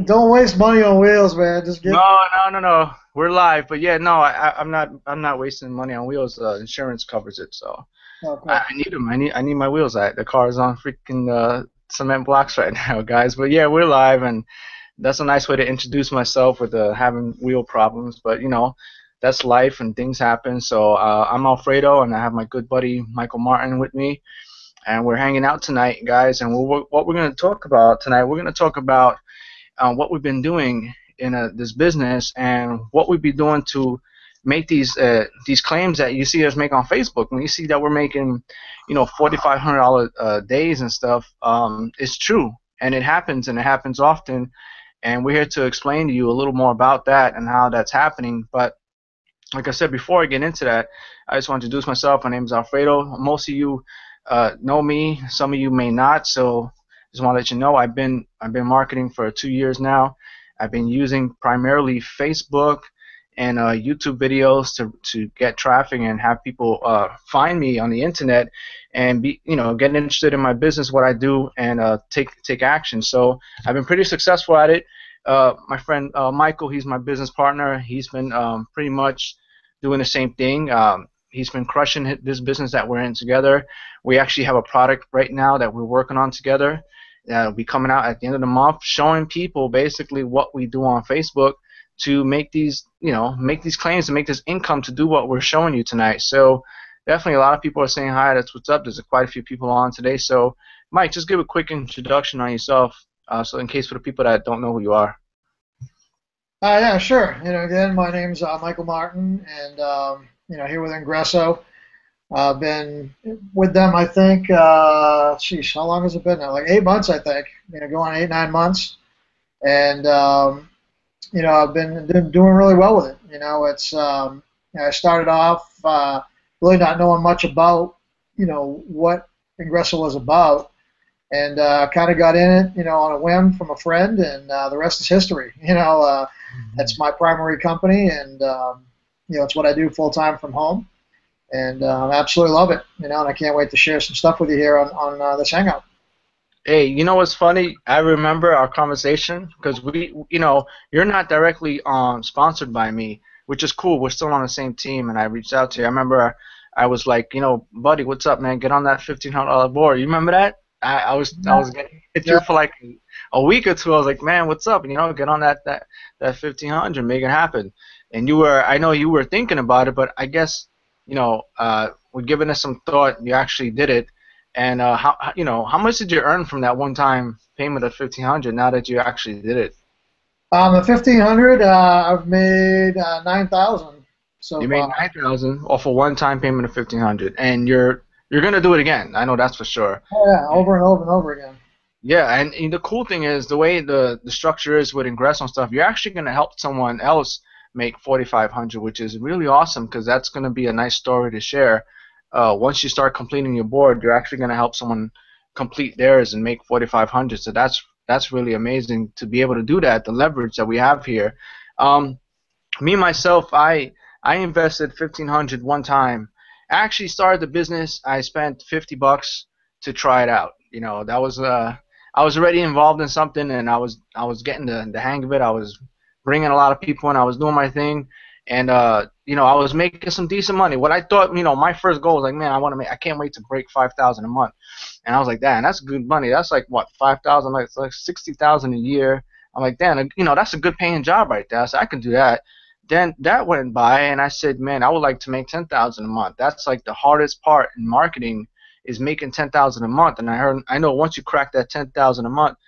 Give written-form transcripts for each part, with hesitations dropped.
Don't waste money on wheels, man. Just get. No, no, no, no. We're live, but yeah, no, I'm not wasting money on wheels. Insurance covers it, so Oh, I, cool. I need them. I need my wheels. The car is on freaking cement blocks right now, guys. But yeah, we're live, and that's a nice way to introduce myself with having wheel problems. But that's life and things happen. So I'm Alfredo, and I have my good buddy Michael Martin with me, and we're hanging out tonight, guys. And what we're going to talk about tonight, we're going to talk about what we've been doing in this business and what we've been doing to make these claims that you see us make on Facebook. When you see that we're making, $4,500 days and stuff, it's true and it happens often. And we're here to explain to you a little more about that and how that's happening. But like I said, before I get into that, I just want to introduce myself. My name is Alfredo. Most of you know me. Some of you may not. So just want to let you know I've been marketing for 2 years now. I've been using primarily Facebook and YouTube videos to get traffic and have people find me on the internet and be get interested in my business, what I do, and take action. So I've been pretty successful at it. My friend Michael, he's my business partner. He's been pretty much doing the same thing. He's been crushing this business that we're in together. We actually have a product right now that we're working on together. That'll be coming out at the end of the month, showing people basically what we do on Facebook to make these claims and make this income to do what we're showing you tonight. So definitely a lot of people are saying hi. That's what's up. There's quite a few people on today. So Mike, just give a quick introduction on yourself, so in case for the people that don't know who you are. Yeah, sure. Again, my name's Michael Martin, and here with Ingresso. I've been with them, I think. Sheesh, how long has it been now? Like 8 months, I think. Going 8, 9 months, and I've been doing really well with it. It's I started off really not knowing much about what Ingresso was about, and kind of got in it, on a whim from a friend, and the rest is history. That's my primary company, and it's what I do full time from home, and I absolutely love it. And I can't wait to share some stuff with you here on this hangout. Hey, you know what's funny? I remember our conversation because you're not directly sponsored by me, which is cool. We're still on the same team, and I reached out to you. I remember I was like, buddy, what's up, man? Get on that $1,500 board. You remember that? I was getting hit Yeah. you for like a week or two. I was like, man, what's up? Get on that 1,500, make it happen. And I know you were thinking about it, but I guess we're giving it some thought. You actually did it. And how much did you earn from that one-time payment of 1,500? Now that you actually did it, The 1,500, I've made 9,000 so you made far. 9,000 off a one-time payment of 1,500, and you're gonna do it again. I know that's for sure. Oh yeah, over and over and over again. Yeah, and the cool thing is the way the structure is with Ingresso and stuff. You're actually gonna help someone else make 4,500, which is really awesome because that's gonna be a nice story to share. Once you start completing your board, you're actually gonna help someone complete theirs and make 4,500. So that's really amazing to be able to do that. The leverage that we have here. Um, Me myself, I invested 1,500 one time. I actually started the business. I spent $50 to try it out. That was I was already involved in something, and I was getting the hang of it. I was bringing a lot of people in. I was doing my thing, and I was making some decent money. What I thought, my first goal was like, man, I can't wait to break 5,000 a month. And I was like, damn, that's good money. That's like what 5,000, like it's like 60,000 a year. I'm like, damn, that's a good paying job right there. So I can do that. Then that went by, and I said, man, I would like to make 10,000 a month. That's like the hardest part in marketing is making 10,000 a month. And I know once you crack that 10,000 a month,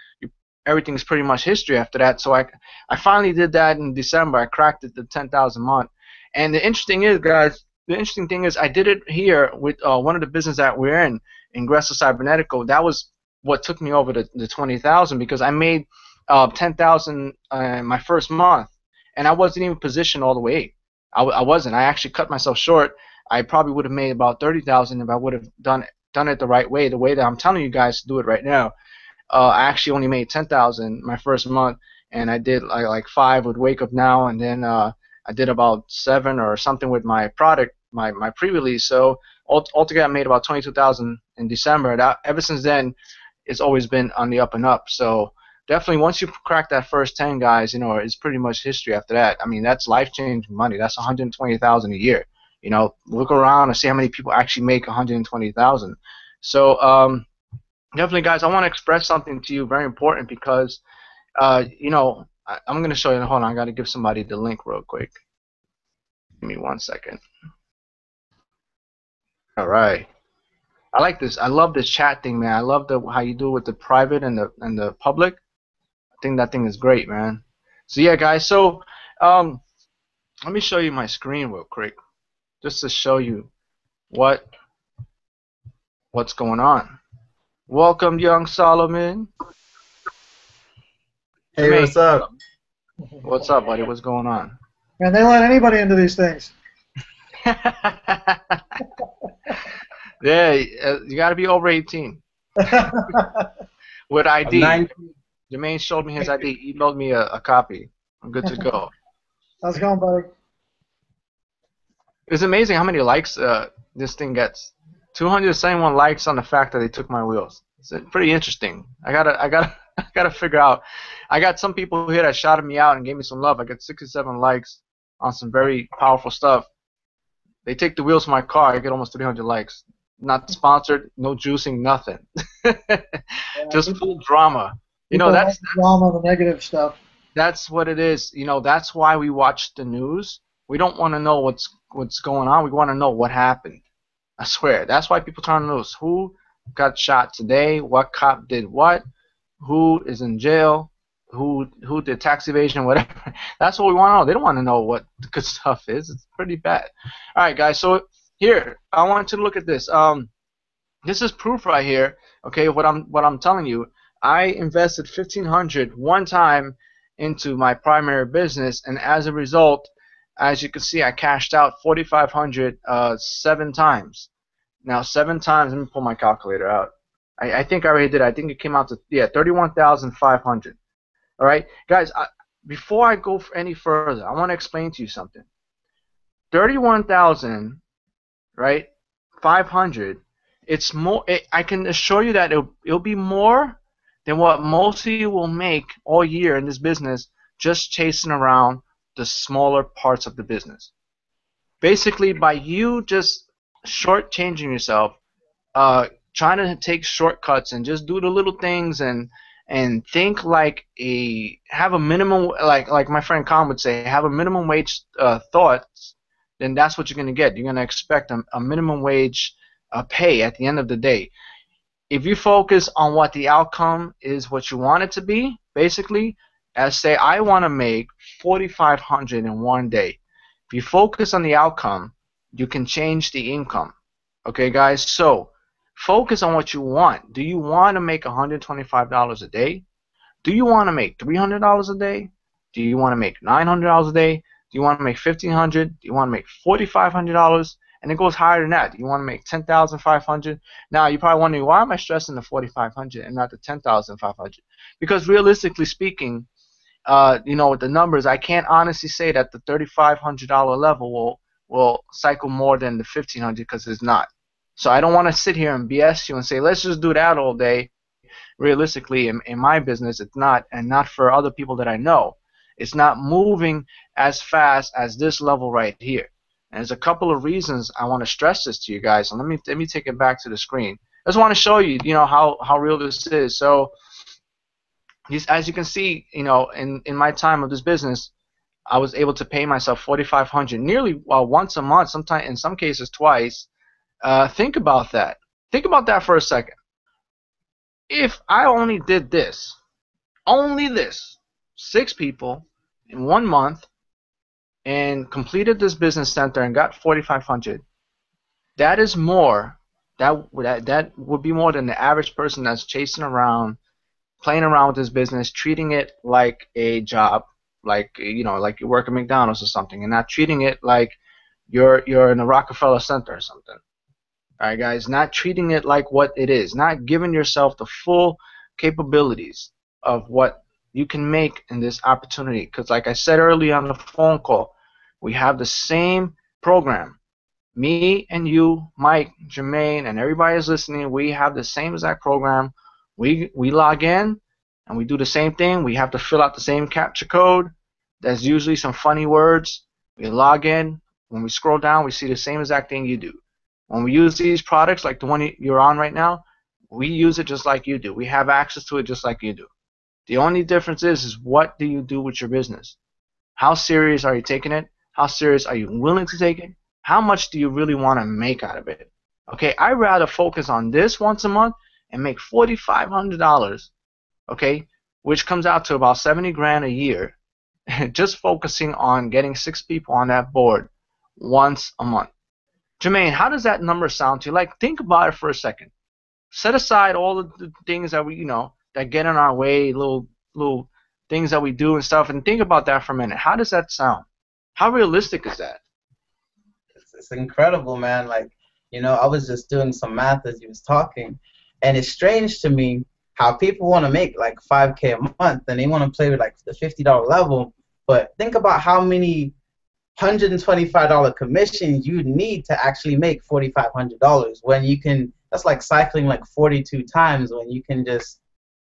everything's pretty much history after that. So I finally did that in December. I cracked it to 10,000 a month. And the interesting is, guys, the interesting thing is I did it here with one of the business that we're in, Ingresso Cybernetico. That was what took me over the 20,000 because I made 10,000 my first month, and I wasn't even positioned all the way. I wasn't. I actually cut myself short. I probably would have made about 30,000 if I would have done it the right way, the way that I'm telling you guys to do it right now. I actually only made 10,000 my first month, and I did like five with Wake Up Now, and then I did about seven or something with my product, my pre-release. So altogether, I made about 22,000 in December. That ever since then, it's always been on the up and up. So definitely once you crack that first 10 guys, you know, it's pretty much history after that. I mean, that's life-changing money. That's 120,000 a year. You know, look around and see how many people actually make 120,000. So definitely, guys, I want to express something to you very important because you know, I'm going to show you. Hold on, I got to give somebody the link real quick. Give me 1 second. All right. I like this. I love this chat thing, man. I love how you do it with the private and the public. I think that thing is great, man. So yeah, guys. So let me show you my screen real quick, just to show you what's going on. Welcome, young Solomon. Hey, Jermaine, what's up? what's up, buddy? What's going on? Man, they let anybody into these things. Yeah, you got to be over 18 with ID. Jermaine showed me his ID. He emailed me a copy. I'm good to go. How's it going, buddy? It's amazing how many likes this thing gets. 271 likes on the fact that they took my wheels. It's pretty interesting. I gotta figure out. I got some people here that shouted me out and gave me some love. I got 67 likes on some very powerful stuff. They take the wheels from my car. I get almost 300 likes. Not sponsored, no juicing, nothing. Just full drama. You know, that's drama, the negative stuff. That's what it is. You know, that's why we watch the news. We don't want to know what's going on. We want to know what happened. I swear. That's why people turn on the news. Who got shot today? What cop did what? Who is in jail? Who did tax evasion? Whatever. That's what we want to know. They don't want to know what the good stuff is. It's pretty bad. All right, guys. So here, I want you to look at this. This is proof right here. Okay, what I'm telling you. I invested $1,500 one time into my primary business, and as a result, as you can see, I cashed out $4,500 7 times. Now 7 times. Let me pull my calculator out. I think I already did. I think it came out to 31,500. All right, guys. Before I go any further, I want to explain to you something. 31,000, right? 500. It's more. I can assure you that it'll be more than what most of you will make all year in this business just chasing around the smaller parts of the business. Basically, by you just shortchanging yourself, trying to take shortcuts and just do the little things and think like have a minimum, like my friend Con would say, have a minimum wage thoughts, then that's what you're going to get. You're going to expect a minimum wage pay at the end of the day. If you focus on what the outcome is, what you want it to be, basically, as say, I want to make $4,500 in one day. If you focus on the outcome, you can change the income. Okay, guys? So, focus on what you want. Do you want to make $125 a day? Do you want to make $300 a day? Do you want to make $900 a day? Do you want to make $1,500? Do you want to make $4,500? And it goes higher than that. Do you want to make $10,500? Now, you're probably wondering, why am I stressing the $4,500 and not the $10,500? Because realistically speaking, you know, with the numbers, I can't honestly say that the $3,500 level will cycle more than the $1,500 because it's not. So I don't want to sit here and BS you and say, let's just do that all day. Realistically, in my business, it's not, and not for other people that I know. It's not moving as fast as this level right here. And there's a couple of reasons I want to stress this to you guys. So let me take it back to the screen. I just want to show you, you know, how real this is. So as you can see, you know, in my time of this business, I was able to pay myself $4,500 nearly once a month, sometimes in some cases twice. Think about that. Think about that for a second. If I only did this, only this, 6 people in 1 month, and completed this business center and got $4,500, that is more. That would be more than the average person that's chasing around, playing around with this business, treating it like a job, like, you know, like you work at McDonald's or something, and not treating it like you're in a Rockefeller Center or something. All right, guys, not treating it like what it is, not giving yourself the full capabilities of what you can make in this opportunity. Because like I said earlier on the phone call, we have the same program. Me and you, Mike, Jermaine, and everybody is listening, we have the same exact program. We log in, and we do the same thing. We have to fill out the same captcha code. There's usually some funny words. We log in. When we scroll down, we see the same exact thing you do. When we use these products, like the one you're on right now, we use it just like you do. We have access to it just like you do. The only difference is what do you do with your business? How serious are you taking it? How serious are you willing to take it? How much do you really want to make out of it? Okay, I'd rather focus on this once a month and make $4,500, okay, which comes out to about 70 grand a year, just focusing on getting 6 people on that board once a month. Jermaine, how does that number sound to you? Like, think about it for a second. Set aside all of the things that we, that get in our way, little things that we do and stuff, and think about that for a minute. How does that sound? How realistic is that? It's incredible, man. Like, I was just doing some math as you was talking, and it's strange to me how people want to make like $5K a month and they want to play with like the $50 level, but think about how many $125 commissions you need to actually make $4,500 when you can. That's like cycling like 42 times when you can just,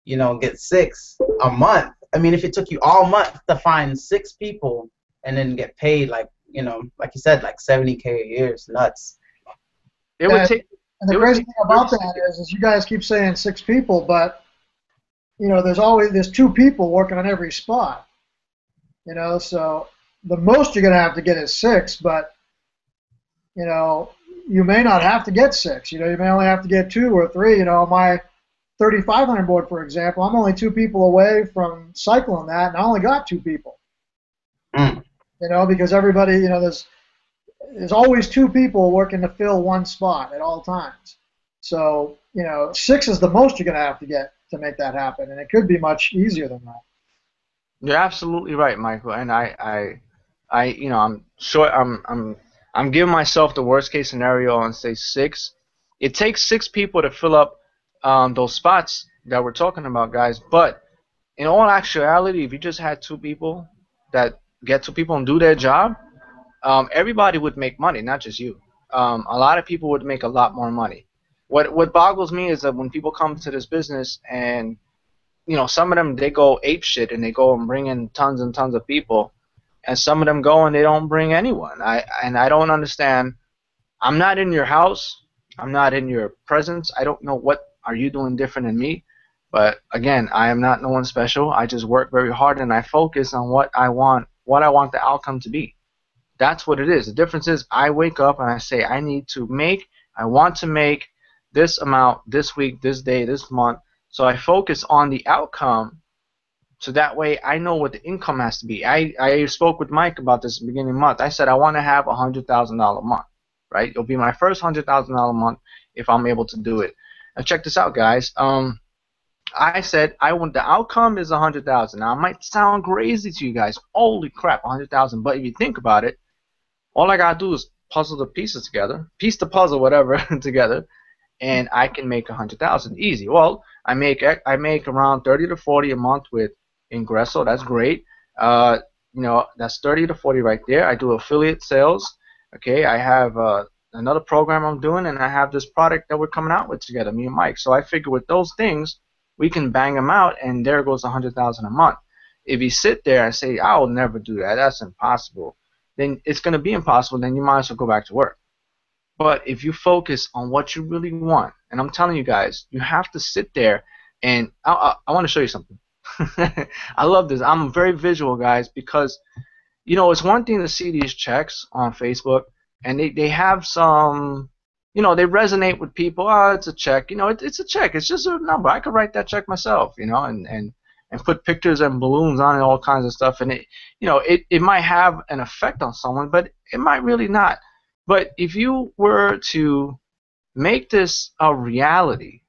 get 6 a month. I mean, if it took you all month to find 6 people and then get paid like, like you said, like 70K a year, it's nuts. It would take. And the crazy thing about that is you guys keep saying 6 people, but there's 2 people working on every spot. So the most you're going to have to get is 6, but you may not have to get 6. You may only have to get 2 or 3. My 3,500 board, for example, I'm only 2 people away from cycling that, and I only got 2 people. Because everybody, there's always 2 people working to fill one spot at all times. So 6 is the most you're going to have to get to make that happen, and it could be much easier than that. You're absolutely right, Michael, and I'm giving myself the worst case scenario and say 6. It takes 6 people to fill up those spots that we're talking about, guys. But in all actuality, if you just had 2 people that get 2 people and do their job, everybody would make money, not just you. A lot of people would make a lot more money. What boggles me is that when people come to this business and some of them, they go ape shit and they go and bring in tons and tons of people, and some of them go and they don't bring anyone. I don't understand. I'm not in your house. I'm not in your presence. I don't know what are you doing different than me. But again, I am not no one special. I just work very hard and I focus on what I want the outcome to be. That's what it is. The difference is I wake up and I say I want to make this amount this week, this day, this month. So I focus on the outcome, so that way I know what the income has to be. I spoke with Mike about this at the beginning of the month. I said I want to have $100,000 a month, right? It'll be my first $100,000 a month if I'm able to do it. Now check this out, guys. I said the outcome is $100,000. Now it might sound crazy to you guys. Holy crap, $100,000. But if you think about it, all I gotta do is puzzle the pieces together, piece the puzzle, whatever, together, and I can make $100,000 easy. Well, I make around 30 to 40 a month with Ingresso. That's great. That's 30 to 40 right there. I do affiliate sales. Okay, I have another program I'm doing, and I have this product that we're coming out with together, me and Mike. So I figure with those things, we can bang them out, and there goes $100,000 a month. If you sit there and say, "I will never do that. That's impossible," then it's going to be impossible. Then you might as well go back to work. But if you focus on what you really want, and I'm telling you guys, you have to sit there, and I want to show you something. I love this. I'm very visual, guys, because it's one thing to see these checks on Facebook, and they have some, they resonate with people. Oh, it's a check. It's a check. It's just a number. I could write that check myself, and put pictures and balloons on it, all kinds of stuff, and it might have an effect on someone, but it might really not. But if you were to make this a reality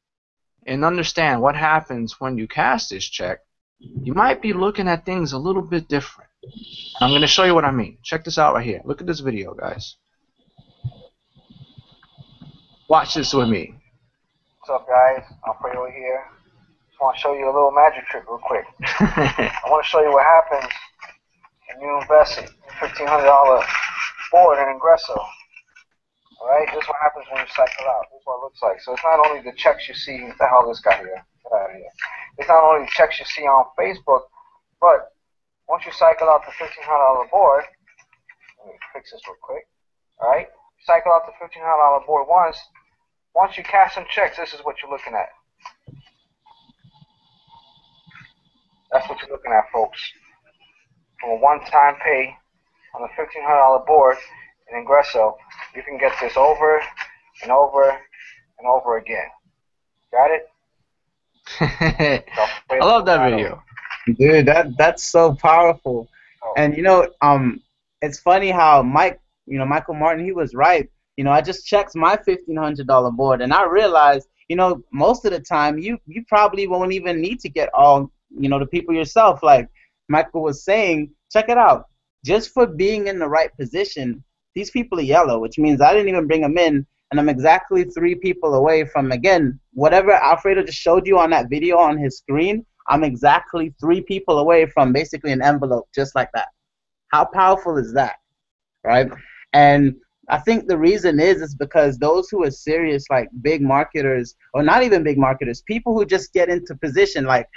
and understand what happens when you cash this check, you might be looking at things a little bit different. I'm going to show you what I mean. Check this out right here. Look at this video, guys. Watch this with me. What's up, guys? I'll put you over here. Just want to show you a little magic trick real quick. I want to show you what happens when you invest $1,500 board in Ingresso. Alright, this is what happens when you cycle out. This is what it looks like. So it's not only the checks you see. What the hell this guy here? Yeah. It's not only checks you see on Facebook, but once you cycle out the $1,500 board, let me fix this real quick. All right, you cycle out the $1,500 board once. Once you cash some checks, this is what you're looking at. That's what you're looking at, folks. From a one-time pay on the $1,500 board in Ingresso, you can get this over and over and over again. Got it? I love that video. Dude, that's so powerful. And it's funny how Michael Martin, he was right. I just checked my $1,500 board, and I realized, most of the time you probably won't even need to get all, the people yourself. Like Michael was saying, check it out. Just for being in the right position, these people are yellow, which means I didn't even bring them in, and I'm exactly 3 people away from, again, whatever Alfredo just showed you on that video on his screen. I'm exactly 3 people away from basically an envelope just like that. How powerful is that, right? And I think the reason is because those who are serious, like big marketers, or not even big marketers, people who just get into position, like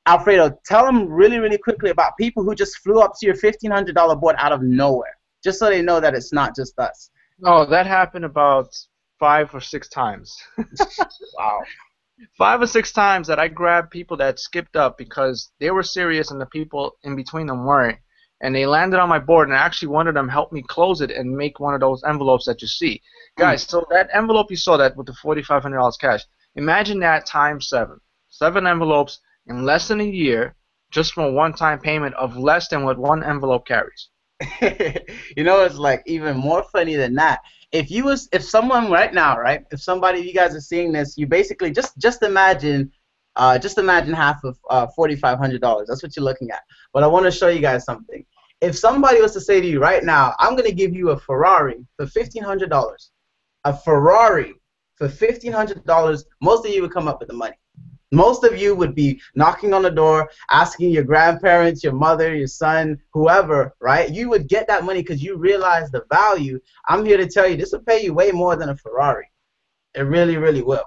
Alfredo, tell them really, really quickly about people who just flew up to your $1,500 board out of nowhere, just so they know that it's not just us. No, that happened about 5 or 6 times. Wow. 5 or 6 times that I grabbed people that skipped up because they were serious and the people in between them weren't. And they landed on my board, and actually one of them helped me close it and make one of those envelopes that you see. Guys, so that envelope you saw that with the $4,500 cash, imagine that times 7. 7 envelopes in less than a year just from a one-time payment of less than what one envelope carries. It's like even more funny than that. If someone right now, right, if you guys are seeing this, you basically just imagine half of $4,500. That's what you're looking at. But I want to show you guys something. If somebody was to say to you right now, I'm going to give you a Ferrari for $1,500, a Ferrari for $1,500, most of you would come up with the money. Most of you would be knocking on the door, asking your grandparents, your mother, your son, whoever, right? You would get that money because you realize the value. I'm here to tell you, this will pay you way more than a Ferrari. It really, really will.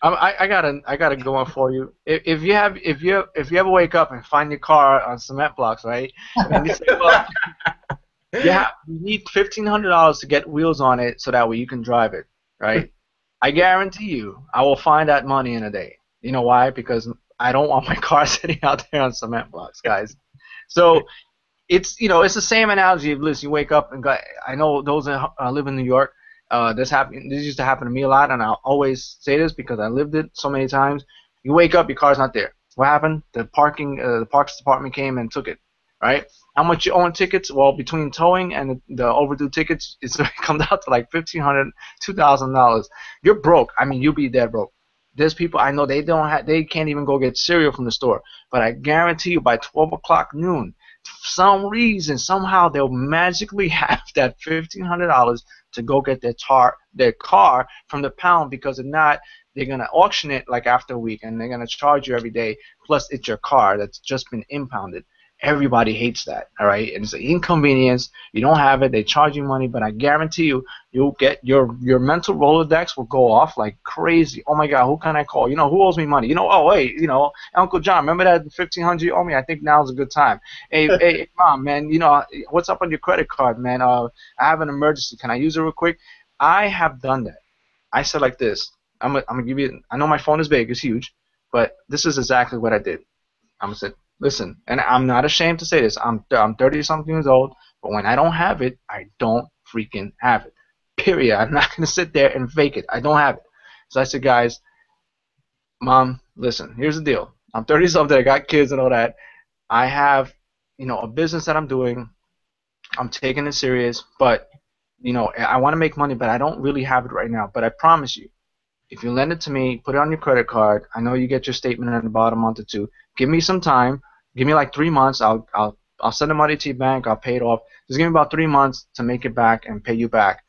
I got a go on for you. If you ever wake up and find your car on cement blocks, right? And you say, well, you need $1,500 to get wheels on it so that way you can drive it, right? I guarantee you, I will find that money in a day. You know why? Because I don't want my car sitting out there on cement blocks, guys. So it's it's the same analogy. Listen, you wake up and I know those that live in New York. This used to happen to me a lot, and I'll always say this because I lived it so many times. You wake up, your car's not there. What happened? The parks department came and took it, right? How much you owe in tickets? Well, between towing and the overdue tickets, it comes out to like $1,500, $2,000. You're broke. I mean, you'll be dead broke. There's people I know they can't even go get cereal from the store. But I guarantee you, by 12 o'clock noon, for some reason, somehow they'll magically have that $1,500 to go get their car from the pound, because if not, they're going to auction it like after a week, and they're going to charge you every day, plus it's your car that's just been impounded. Everybody hates that, all right? And it's an inconvenience. You don't have it. They charge you money, but I guarantee you'll get your mental Rolodex will go off like crazy. Oh my God, who can I call? Who owes me money? Oh wait, Uncle John, remember that $1,500 you owe me? I think now's a good time. Hey, Mom, man, what's up on your credit card, man? I have an emergency. Can I use it real quick? I have done that. I said like this. I'm gonna give you. I know my phone is big, it's huge, but this is exactly what I did. I'm gonna say, listen, and I'm not ashamed to say this. I'm 30-something years old, but when I don't have it, I don't freaking have it. Period. I'm not going to sit there and fake it. I don't have it. So I said, guys, Mom, listen, here's the deal. I'm 30-something. I got kids and all that. I have, a business that I'm doing. I'm taking it serious, but, I want to make money, but I don't really have it right now. But I promise you, if you lend it to me, put it on your credit card. I know you get your statement at the bottom month or two. Give me some time. Give me like 3 months. I'll send the money to your bank. I'll pay it off. Just give me about 3 months to make it back and pay you back.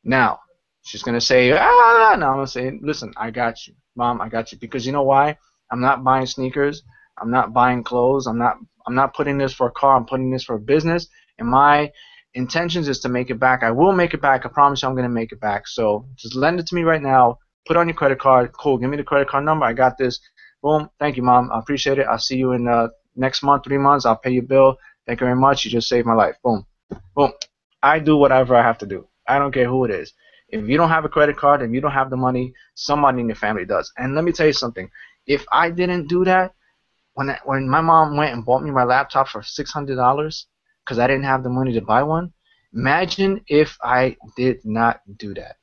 Now, she's gonna say, no. I'm gonna say, listen, I got you, Mom. I got you, because you know why? I'm not buying sneakers. I'm not buying clothes. I'm not putting this for a car. I'm putting this for a business. And my intentions is to make it back. I will make it back. I promise you, I'm gonna make it back. So just lend it to me right now. Put on your credit card. Cool. Give me the credit card number. I got this. Boom. Thank you, Mom. I appreciate it. I'll see you in next month, 3 months. I'll pay your bill. Thank you very much. You just saved my life. Boom. Boom. I do whatever I have to do. I don't care who it is. If you don't have a credit card and you don't have the money, somebody in your family does. And let me tell you something. If I didn't do that, when my mom went and bought me my laptop for $600 because I didn't have the money to buy one, imagine if I did not do that.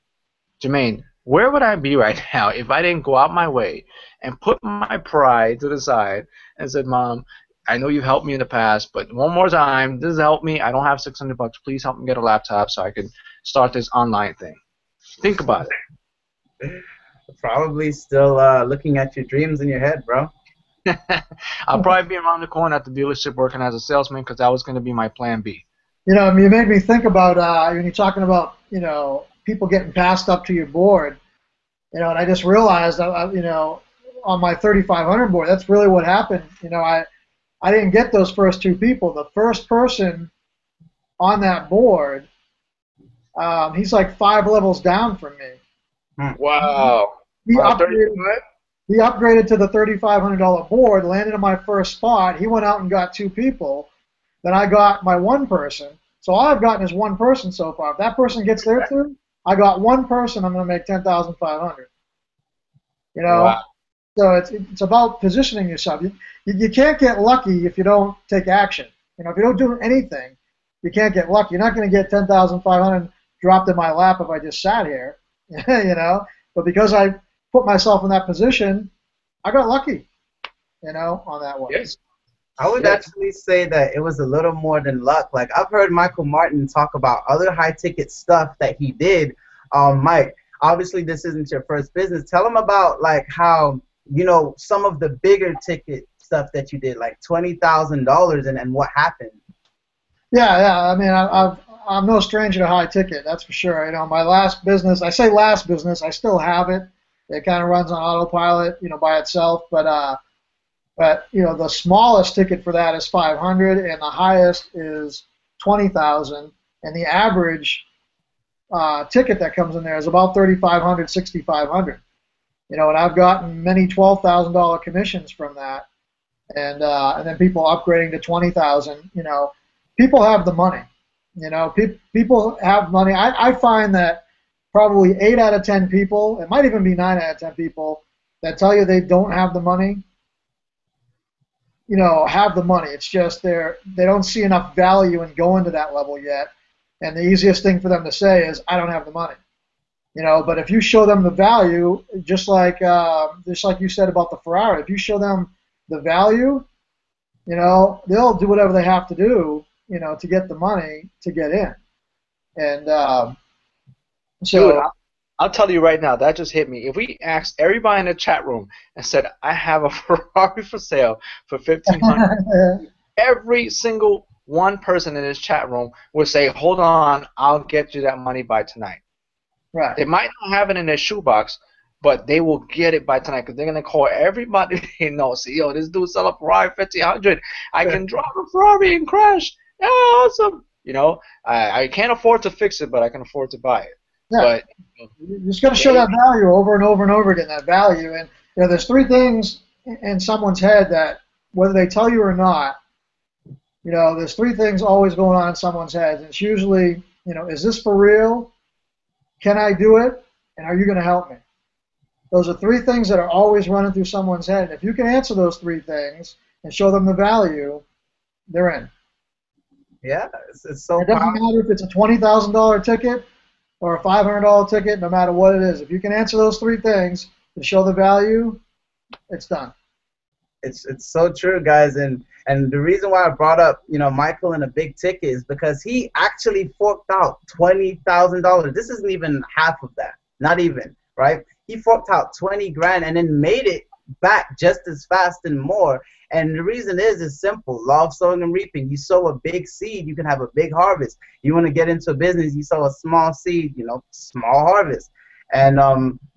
Jermaine, where would I be right now if I didn't go out my way and put my pride to the side and said, Mom, I know you've helped me in the past, but one more time, this has helped me. I don't have $600. Please help me get a laptop so I can start this online thing. Think about it. Probably still looking at your dreams in your head, bro. I'll probably be around the corner at the dealership working as a salesman because that was going to be my plan B. You know, you made me think about when you're talking about, you know, people getting passed up to your board, you know, and I just realized, you know, on my 3500 board, that's really what happened. You know, I didn't get those first two people. The first person on that board, he's like 5 levels down from me. Wow. He upgraded to the $3,500 board, landed on my first spot. He went out and got 2 people. Then I got my 1 person. So all I've gotten is 1 person so far. If that person gets there through, I got 1 person. I'm going to make $10,500. You know, wow. So it's about positioning yourself. You can't get lucky if you don't take action. You know, if you don't do anything, you can't get lucky. You're not going to get $10,500 dropped in my lap if I just sat here. You know, but because I put myself in that position, I got lucky. You know, on that one. Yes. I would actually say that it was a little more than luck. Like, I've heard Michael Martin talk about other high-ticket stuff that he did. Mike, obviously this isn't your first business. Tell him about, like, how, you know, some of the bigger ticket stuff that you did, like $20,000 and what happened. Yeah. I mean, I'm no stranger to high ticket, that's for sure. You know, my last business, I say last business, I still have it. It kind of runs on autopilot, you know, by itself. But you know, the smallest ticket for that is 500, and the highest is 20,000, and the average ticket that comes in there is about 3,500, 6,500. You know, and I've gotten many $12,000 commissions from that, and then people upgrading to 20,000. You know, people have the money. You know, people have money. I find that probably 8 out of 10 people, it might even be 9 out of 10 people that tell you they don't have the money, you know, have the money. It's just they don't see enough value in going to that level yet. And the easiest thing for them to say is, I don't have the money. You know, but if you show them the value, just like you said about the Ferrari, if you show them the value, you know, they'll do whatever they have to do, you know, to get the money to get in. And so. Dude, I'll tell you right now, that just hit me. If we asked everybody in the chat room and said, I have a Ferrari for sale for $1,500, every single one person in this chat room would say, hold on, I'll get you that money by tonight. Right. They might not have it in their shoebox, but they will get it by tonight because they're going to call everybody they know. Say, yo, this dude sell a Ferrari $1,500. I can drive a Ferrari and crash. Yeah, awesome. You know, I can't afford to fix it, but I can afford to buy it. Yeah. But you just got to show that value over and over and over again, that value. And you know, there's 3 things in someone's head that, whether they tell you or not, you know, there's 3 things always going on in someone's head. And it's usually, you know, is this for real? Can I do it? And are you going to help me? Those are 3 things that are always running through someone's head. And if you can answer those 3 things and show them the value, they're in. Yeah, it's so It doesn't matter if it's a $20,000 ticket or a $500 ticket, no matter what it is. If you can answer those 3 things to show the value, it's done. It's so true, guys, and the reason why I brought up, you know, Michael in a big ticket is because he actually forked out $20,000. This isn't even half of that, not even, right? He forked out 20 grand and then made it back just as fast and more. And the reason is simple: law of sowing and reaping. You sow a big seed, you can have a big harvest. You want to get into a business, you sow a small seed, you know, small harvest. And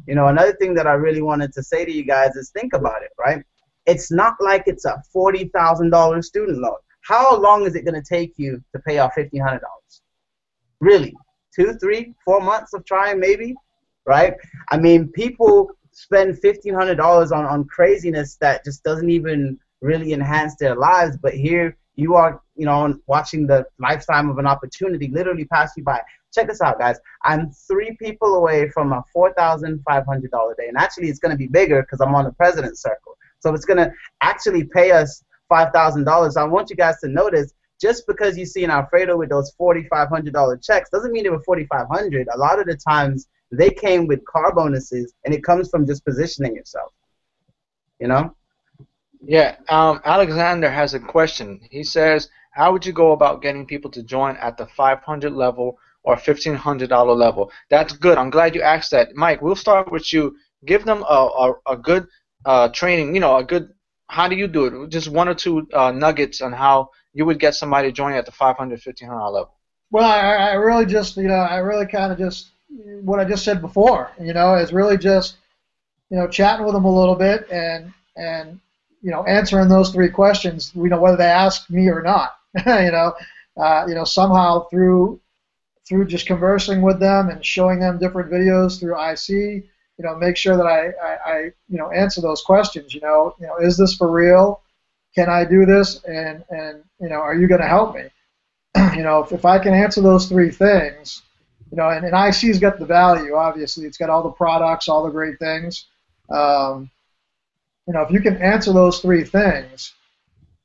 you know, another thing that I really wanted to say to you guys is, think about it, right? It's not like it's a $40,000 student loan. How long is it going to take you to pay off $1,500? Really? 2, 3, 4 months of trying, maybe? right? I mean, people spend $1,500 on craziness that just doesn't even really enhance their lives. But here you are, you know, watching the lifetime of an opportunity literally pass you by. Check this out, guys. I'm 3 people away from a $4,500 day, and actually it's going to be bigger because I'm on the president's circle. So it's going to actually pay us $5,000. I want you guys to notice, just because you see an Alfredo with those $4,500 checks doesn't mean they were $4,500. A lot of the times they came with car bonuses, and it comes from just positioning yourself. You know? Yeah. Alexander has a question. He says, how would you go about getting people to join at the 500 level or $1,500 level? That's good. I'm glad you asked that. Mike, we'll start with you. Give them a good training, you know, a good, how do you do it? Just 1 or 2 nuggets on how you would get somebody joining at the 500, $1,500 level. Well, I really just, you know, I really kind of just, what I just said before, you know, is really just, you know, chatting with them a little bit and you know, answering those 3 questions, you know, whether they ask me or not, you know, somehow through just conversing with them and showing them different videos through IC, you know, make sure that I you know, answer those questions. You know, is this for real? Can I do this? And you know, are you going to help me? You know, if I can answer those 3 things, you know, and IC's got the value. Obviously, it's got all the products, all the great things. You know, if you can answer those 3 things,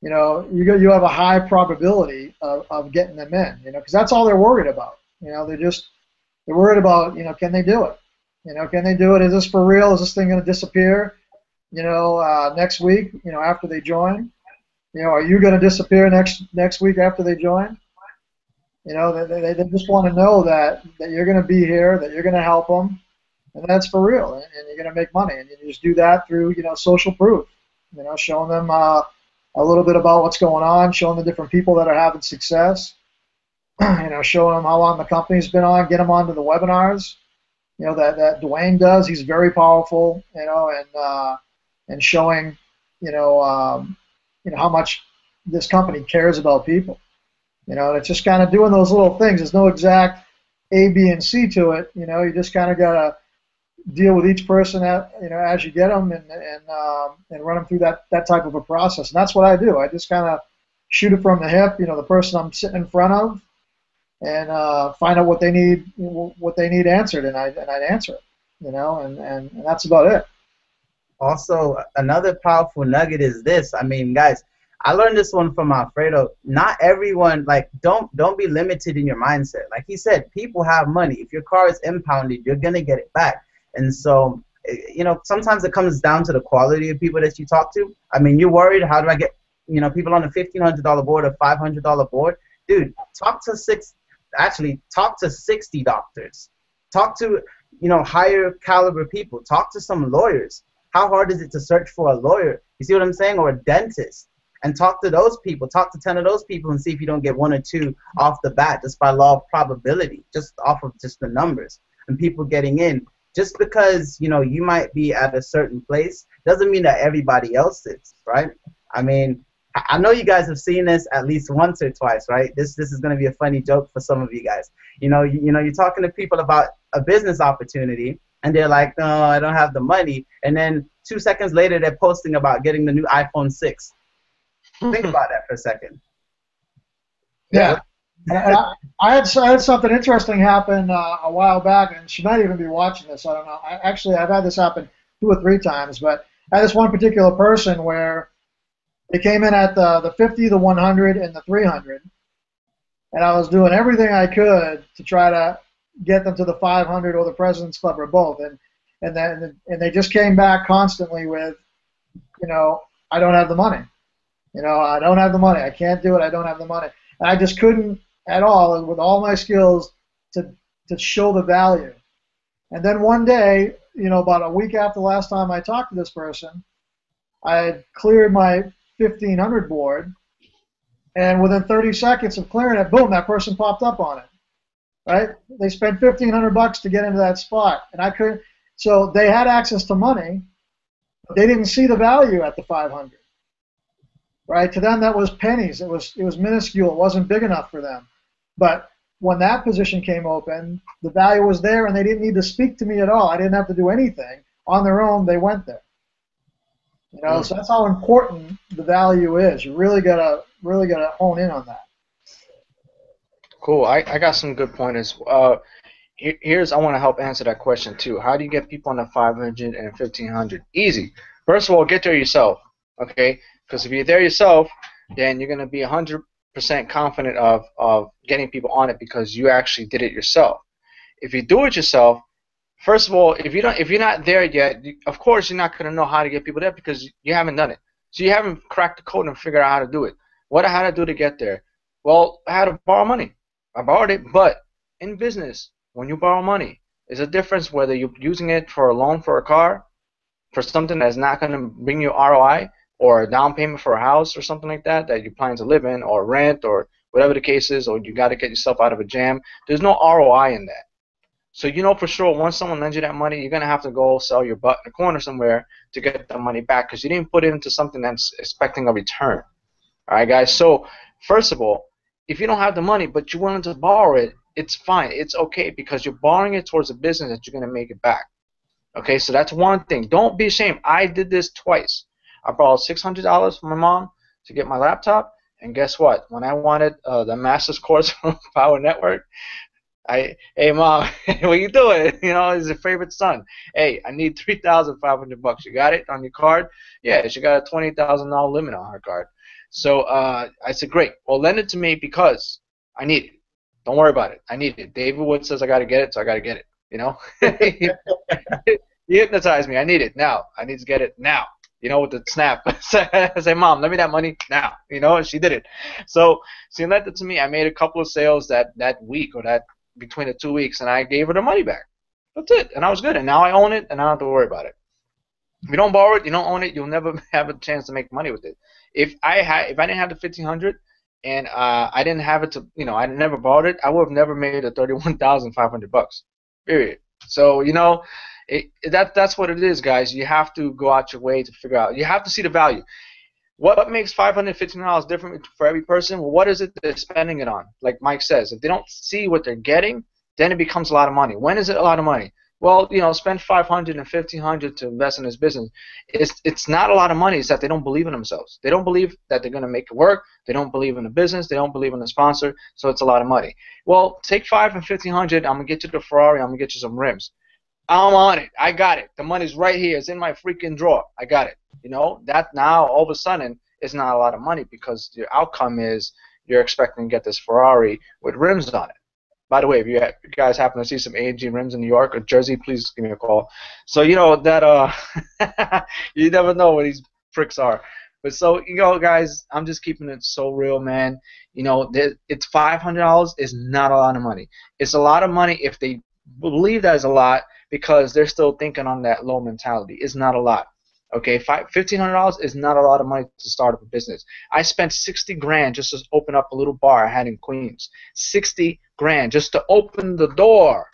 you know, you have a high probability of getting them in. You know, because that's all they're worried about. You know, they're worried about, you know, can they do it? You know, can they do it? Is this for real? Is this thing going to disappear, you know, next week, you know, after they join? You know, are you going to disappear next week after they join? You know, they just want to know that you're going to be here, that you're going to help them, and that's for real, and you're going to make money. And you just do that through, you know, social proof, you know, showing them a little bit about what's going on, showing the different people that are having success, you know, showing them how long the company's been on, get them onto the webinars, you know, that Dwayne does. He's very powerful, you know, and showing, you know, how much this company cares about people. You know, and it's just kind of doing those little things. There's no exact A, B, and C to it. You know, you just kind of got to deal with each person, you know, as you get them, and run them through that type of a process. And that's what I do. I just kind of shoot it from the hip. You know, the person I'm sitting in front of, and find out what they need answered, and I'd answer it. You know, and that's about it. Also, another powerful nugget is this. I mean, guys, I learned this one from Alfredo. Not everyone, like, don't be limited in your mindset. Like he said, people have money. If your car is impounded, you're going to get it back. And so, you know, sometimes it comes down to the quality of people that you talk to. I mean, you're worried, how do I get, you know, people on a $1,500 board or $500 board? Dude, talk to 60 doctors. Talk to, you know, higher caliber people. Talk to some lawyers. How hard is it to search for a lawyer? You see what I'm saying? Or a dentist. And talk to those people. Talk to 10 of those people and see if you don't get 1 or 2 off the bat, just by law of probability, just off of just the numbers and people getting in. Just because, you know, you might be at a certain place doesn't mean that everybody else is, right? I mean, I know you guys have seen this at least once or twice, right? This is going to be a funny joke for some of you guys. You know, you're talking to people about a business opportunity, and they're like, no, I don't have the money. And then 2 seconds later, they're posting about getting the new iPhone 6. Think about that for a second. Yeah. I had something interesting happen a while back, and she might even be watching this. I don't know. I've had this happen 2 or 3 times, but I had this one particular person where they came in at the 50, the 100, and the 300, and I was doing everything I could to try to get them to the 500 or the President's Club or both, and they just came back constantly with, you know, I don't have the money. You know, I don't have the money. I can't do it. I don't have the money. And I just couldn't at all, with all my skills, to show the value. And then one day, you know, about a week after the last time I talked to this person, I had cleared my 1500 board, and within 30 seconds of clearing it, boom, that person popped up on it. Right? They spent $1,500 to get into that spot, and I couldn't. So they had access to money, but they didn't see the value at the 500. Right? To them, that was pennies. It was minuscule. It wasn't big enough for them. But when that position came open, the value was there, and they didn't need to speak to me at all. I didn't have to do anything. On their own, they went there. You know, so that's how important the value is. You really gotta hone in on that. Cool. I got some good pointers. Here's I want to help answer that question too. How do you get people on the 500 and 1500? Easy. First of all, get there yourself. Okay? Because if you're there yourself, then you're gonna be 100% confident of getting people on it because you actually did it yourself. If you do it yourself, first of all, if you're not there yet, of course you're not gonna know how to get people there because you haven't done it. So you haven't cracked the code and figured out how to do it. What I had to do to get there? Well, I had to borrow money. I borrowed it, but in business, when you borrow money, there's a difference whether you're using it for a loan for a car, for something that's not going to bring you ROI, or a down payment for a house or something like that that you plan to live in, or rent, or whatever the case is, or you got to get yourself out of a jam. There's no ROI in that. So you know for sure once someone lends you that money, you're going to have to go sell your butt in a corner somewhere to get the money back because you didn't put it into something that's expecting a return. All right, guys? So first of all, if you don't have the money but you're willing to borrow it, it's fine. It's okay because you're borrowing it towards a business that you're going to make it back. Okay, so that's one thing. Don't be ashamed. I did this twice. I borrowed $600 from my mom to get my laptop, and guess what? When I wanted the master's course from Power Network, hey mom, what you doing? You know, he's your favorite son. Hey, I need $3,500. You got it on your card? Yeah, she got a $20,000 limit on her card. So I said, great. Well, lend it to me because I need it. Don't worry about it. I need it. David Wood says I got to get it, so I got to get it. You know, he hypnotized me. I need it now. I need to get it now. You know, with the snap. I say, Mom, let me that money now. You know, and she did it. So she lent it to me. I made a couple of sales that week or that between the 2 weeks, and I gave her the money back. That's it. And I was good. And now I own it, and I don't have to worry about it. If you don't borrow it, you don't own it, you'll never have a chance to make money with it. If I didn't have the 1500 and I didn't have it to, you know, I never borrowed it, I would have never made the $31,500. Period. So, you know, that's what it is, guys. You have to go out your way to figure out. You have to see the value. What makes $515 different for every person? Well, what is it they're spending it on? Like Mike says, if they don't see what they're getting, then it becomes a lot of money. When is it a lot of money? Well, you know, spend $500 and $1,500 to invest in this business. It's not a lot of money. It's that they don't believe in themselves. They don't believe that they're going to make it work. They don't believe in the business. They don't believe in the sponsor. So it's a lot of money. Well, take $500 and $1,500. I'm gonna get you the Ferrari. I'm gonna get you some rims. I'm on it. I got it. The money's right here. It's in my freaking drawer. I got it. You know, that now all of a sudden is not a lot of money because your outcome is you're expecting to get this Ferrari with rims on it. By the way, if you guys happen to see some AMG rims in New York or Jersey, please give me a call. So, you know, that you never know what these pricks are. But so, you know, guys, I'm just keeping it so real, man. You know, it's $500 is not a lot of money. It's a lot of money if they believe that is a lot because they're still thinking on that low mentality. It's not a lot. Okay, $1,500 is not a lot of money to start up a business. I spent $60,000 just to open up a little bar I had in Queens. $60,000 just to open the door.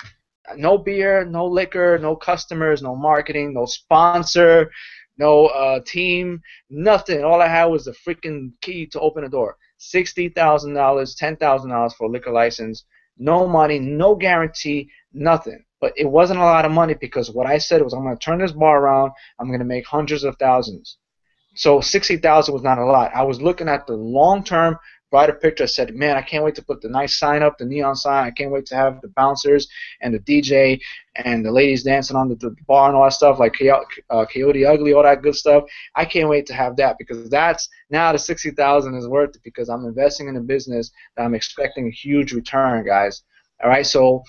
No beer, no liquor, no customers, no marketing, no sponsor, no team, nothing. All I had was the freaking key to open the door. $60,000, $10,000 for a liquor license. No money, no guarantee, nothing. But it wasn't a lot of money because what I said was I'm going to turn this bar around. I'm going to make hundreds of thousands. So $60,000 was not a lot. I was looking at the long-term, brighter picture. I said, man, I can't wait to put the nice sign up, the neon sign. I can't wait to have the bouncers and the DJ and the ladies dancing on the bar and all that stuff, like Coyote Ugly, all that good stuff. I can't wait to have that because that's now the $60,000 is worth it because I'm investing in a business that I'm expecting a huge return, guys. All right, so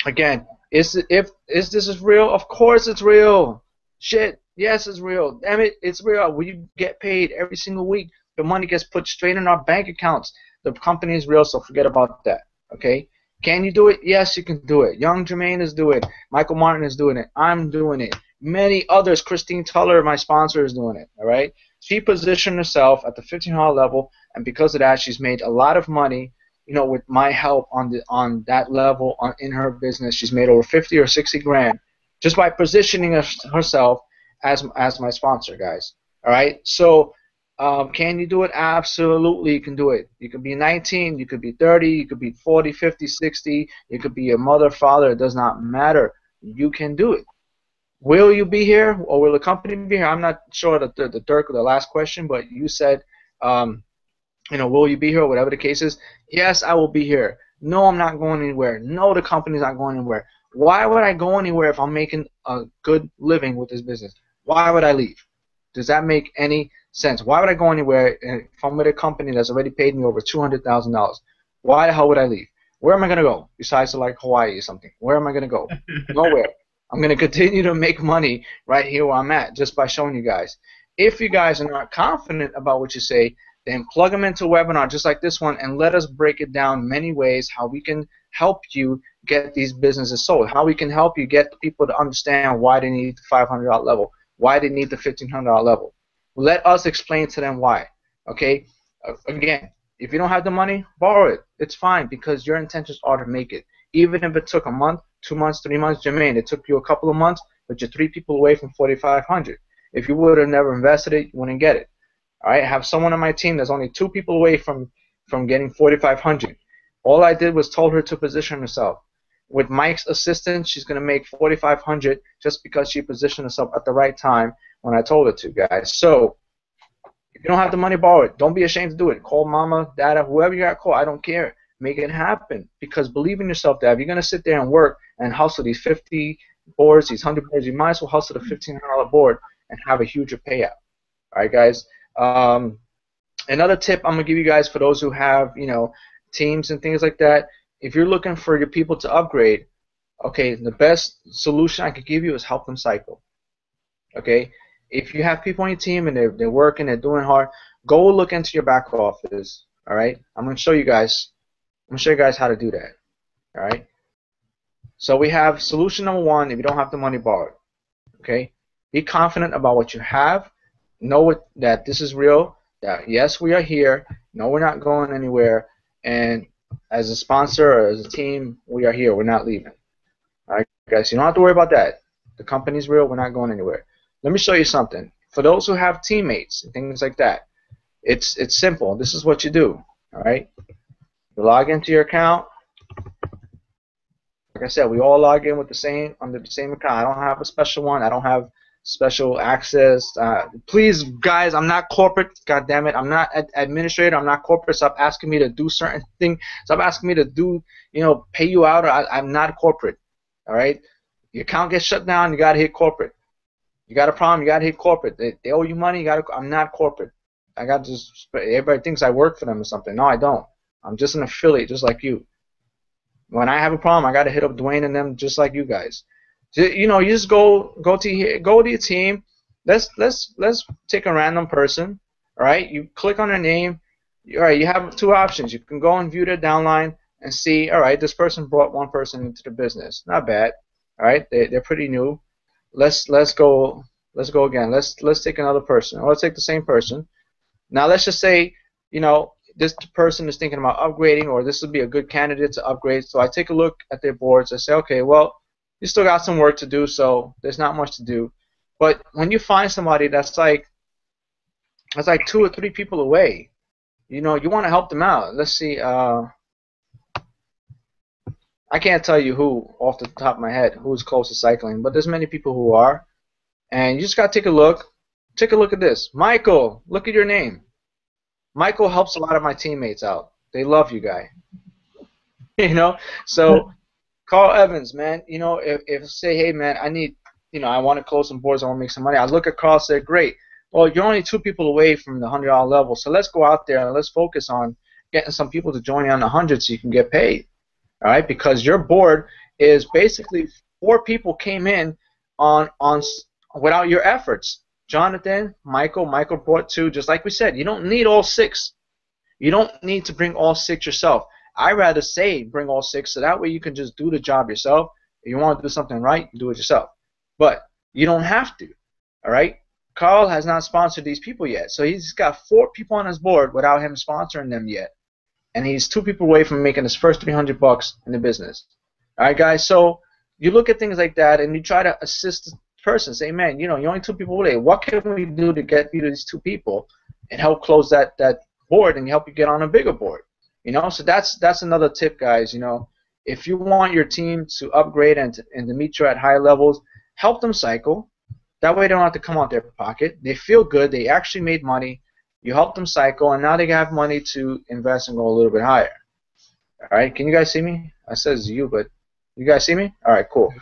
again, is this real? Of course it's real. Shit, yes, it's real. Damn it, it's real. We get paid every single week. The money gets put straight in our bank accounts. The company is real, so forget about that. Okay? Can you do it? Yes, you can do it. Young Jermaine is doing it. Michael Martin is doing it. I'm doing it. Many others. Christine Tuller, my sponsor, is doing it. All right? She positioned herself at the $1,500 level, and because of that, she's made a lot of money. You know, with my help on that level in her business, she's made over 50 or 60 grand just by positioning herself as my sponsor, guys. All right. So Can you do it? Absolutely, you can do it. You could be 19, you could be 30, you could be 40, 50, 60, you could be a mother, father, it does not matter. You can do it. Will you be here, or will the company be here? I'm not sure the last question, but you said, um, will you be here, or whatever the case is. Yes, I will be here. No, I'm not going anywhere. No, the company's not going anywhere. Why would I go anywhere if I'm making a good living with this business? Why would I leave? Does that make any sense? Why would I go anywhere if I'm with a company that's already paid me over $200,000? Why the hell would I leave? Where am I going to go besides to like Hawaii or something? Where am I going to go? Nowhere. I'm going to continue to make money right here where I'm at just by showing you guys. If you guys are not confident about what you say, then plug them into a webinar just like this one and let us break it down many ways how we can help you get these businesses sold, how we can help you get people to understand why they need the $500 level, why they need the $1,500 level. Let us explain to them why. Okay? Again, if you don't have the money, borrow it. It's fine because your intentions are to make it. Even if it took a month, 2 months, 3 months, Jermaine, it took you a couple of months, but you're 3 people away from 4,500. If you would have never invested it, you wouldn't get it. All right? I have someone on my team that's only 2 people away from getting 4,500. All I did was told her to position herself. With Mike's assistance, she's going to make 4,500 just because she positioned herself at the right time when I told her to, guys. So if you don't have the money, borrow it. Don't be ashamed to do it. Call mama, dada, whoever you got to call. I don't care. Make it happen because believe in yourself, Dad. If you're going to sit there and work and hustle these 50 boards, these 100 boards, you might as well hustle the $1,500 board and have a huger payout. All right, guys. Another tip I'm going to give you guys for those who have, teams and things like that, if you're looking for your people to upgrade, okay, the best solution I could give you is help them cycle. Okay? If you have people on your team and they're working, they're doing hard, go look into your back office. All right? I'm going to show you guys. I'm going to show you guys how to do that. All right? So we have solution number 1, if you don't have the money, borrow it. Okay? Be confident about what you have. Know that this is real, that yes, we are here. No, we're not going anywhere. And as a sponsor or as a team, we are here. We're not leaving. All right, guys? You don't have to worry about that. The company's real. We're not going anywhere. Let me show you something. For those who have teammates and things like that, it's simple. This is what you do. All right? You log into your account. Like I said, we all log in with under the same account. I don't have a special one. I don't have special access. Please, guys, I'm not corporate. God damn it, I'm not administrator. I'm not corporate. Stop asking me to do certain things. Stop asking me to do, pay you out. I'm not corporate. All right? Your account gets shut down. You gotta hit corporate. You got a problem. You gotta hit corporate. They owe you money. I'm not corporate. I got just everybody thinks I work for them or something. No, I don't. I'm just an affiliate, just like you. When I have a problem, I gotta hit up Dwayne and them, just like you guys. You just go to your team. Let's take a random person. All right, you click on their name. All right, you have 2 options. You can go and view their downline and see. All right, this person brought 1 person into the business. Not bad. All right, they're pretty new. Let's go again. Let's take another person. Or let's take the same person. Now let's just say this person is thinking about upgrading, or this would be a good candidate to upgrade. So I take a look at their boards. I say, okay, well, you still got some work to do, so there's not much to do. But when you find somebody that's like 2 or 3 people away, you want to help them out. Let's see. I can't tell you who off the top of my head who's close to cycling, but there's many people who are, and you just got to take a look. Take a look at this. Michael, look at your name. Michael helps a lot of my teammates out. They love you, guy. So Carl Evans, man, if say, hey, man, I need, I want to close some boards, I want to make some money. I look at Carl and say, great. Well, you're only 2 people away from the $100 level, so let's go out there and let's focus on getting some people to join you on the 100 so you can get paid. All right, because your board is basically 4 people came in on without your efforts. Jonathan, Michael brought 2. Just like we said, you don't need all 6. You don't need to bring all 6 yourself. I rather say bring all 6, so that way you can just do the job yourself. If you want to do something right, you do it yourself. But you don't have to. All right. Carl has not sponsored these people yet, so he's got 4 people on his board without him sponsoring them yet. And he's 2 people away from making his first $300 in the business. All right, guys. So you look at things like that, and you try to assist the person. Say, man, you're only 2 people away. What can we do to get you to these 2 people? and help close that board and help you get on a bigger board. So that's another tip, guys. If you want your team to upgrade and to meet you at high levels, help them cycle. That way they don't have to come out their pocket. They feel good. They actually made money. You help them cycle, and now they have money to invest and go a little bit higher. All right, can you guys see me? I says you, but you guys see me? All right, cool.